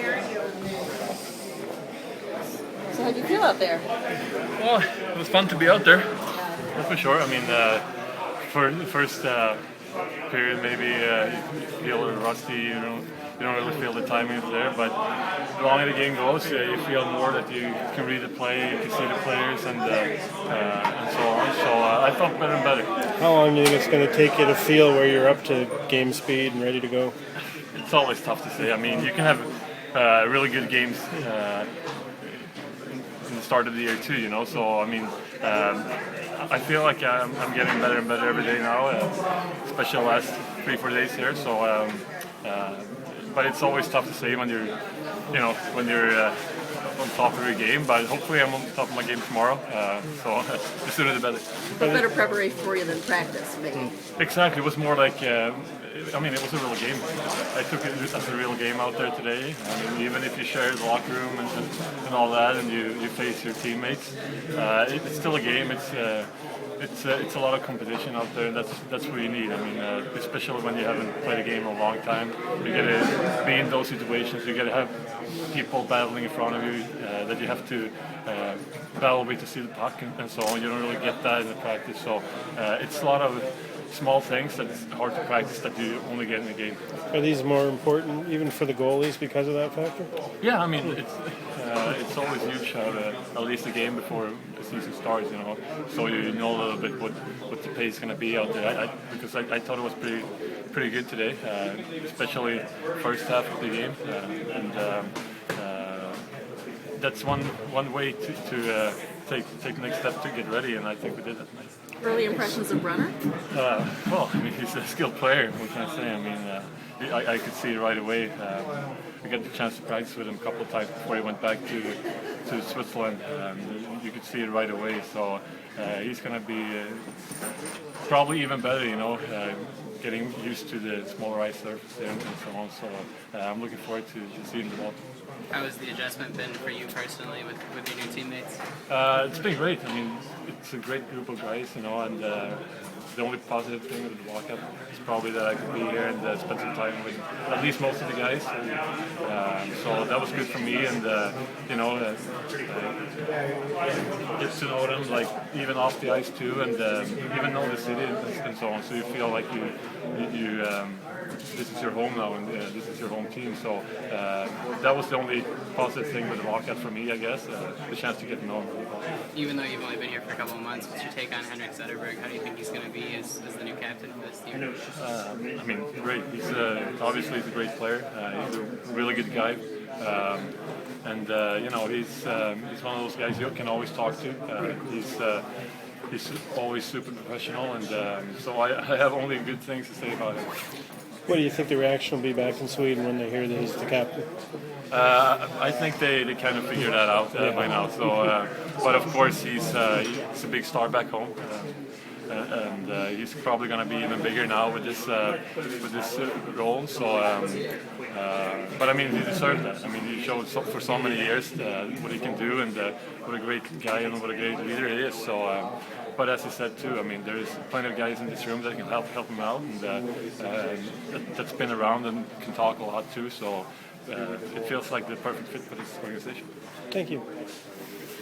player. So how do you feel out there? Well, it was fun to be out there, that's for sure. I mean, for the first period, maybe you feel a little rusty. You don't really feel the timing is there. But the longer the game goes, you feel more that you can read the play, you can see the players, and so on. So I felt better and better. How long do you think it's going to take you to feel where you're up to game speed and ready to go? It's always tough to say. I mean, you can have really good games in the start of the year too, you know. So I mean, I feel like I'm getting better and better every day now, especially the last 3-4 days here. So, but it's always tough to say when you're on top of your game. But hopefully, I'm on top of my game tomorrow. So the sooner the better. But better preparation for you than practice, maybe. Exactly. It was more like. I mean, it was a real game. I took it as a real game out there today. I mean, even if you share the locker room and all that, and you face your teammates, it's still a game. It's a lot of competition out there, and that's what you need. I mean, especially when you haven't played a game in a long time, you got to be in those situations. You got to have people battling in front of you that you have to battle with to see the puck and so on. You don't really get that in the practice, so it's a lot of small things that's hard to practice that you only get in the game. Are these more important even for the goalies because of that factor? Yeah, I mean it's always huge how at least a game before the season starts, you know, so you know a little bit what the pace is going to be out there. Because I thought it was pretty good today, especially first half of the game, and that's one way to take the next step to get ready, and I think we did that. Early impressions of Brunner? Well, I mean, he's a skilled player. What can I say? I mean, I could see it right away. We got the chance to practice with him a couple of times before he went back to Switzerland. You could see it right away. So he's going to be probably even better, you know, getting used to the smaller ice surface there and so on. So I'm looking forward to seeing the ball. How has the adjustment been for you personally with your new teammates? It's been great. I mean, it's a great group of guys, you know, and the only positive thing with the walk-up is probably that I could be here and spend some time with at least most of the guys. So that was good for me, and you know, get to know them, like even off the ice too, and even know the city and so on. So you feel like you this is your home now, and this is your home team. So that was the only positive thing with the walkout for me, I guess, the chance to get to know him. Even though you've only been here for a couple of months, what's your take on Henrik Zetterberg? How do you think he's going to be as the new captain of this team? I mean, great. He's obviously he's a great player. He's a really good guy. And you know, he's one of those guys you can always talk to. He's always super professional, and so I have only good things to say about him. What do you think the reaction will be back in Sweden when they hear that he's the captain? I think they kind of figured that out by now. So, but of course he's a big star back home, and he's probably going to be even bigger now with this role. So, but I mean, he deserves that. I mean, he showed for so many years what he can do, and what a great guy and what a great leader he is. So. But as I said too, I mean, there's plenty of guys in this room that can help him out, and that's been around and can talk a lot too. So it feels like the perfect fit for this organization. Thank you.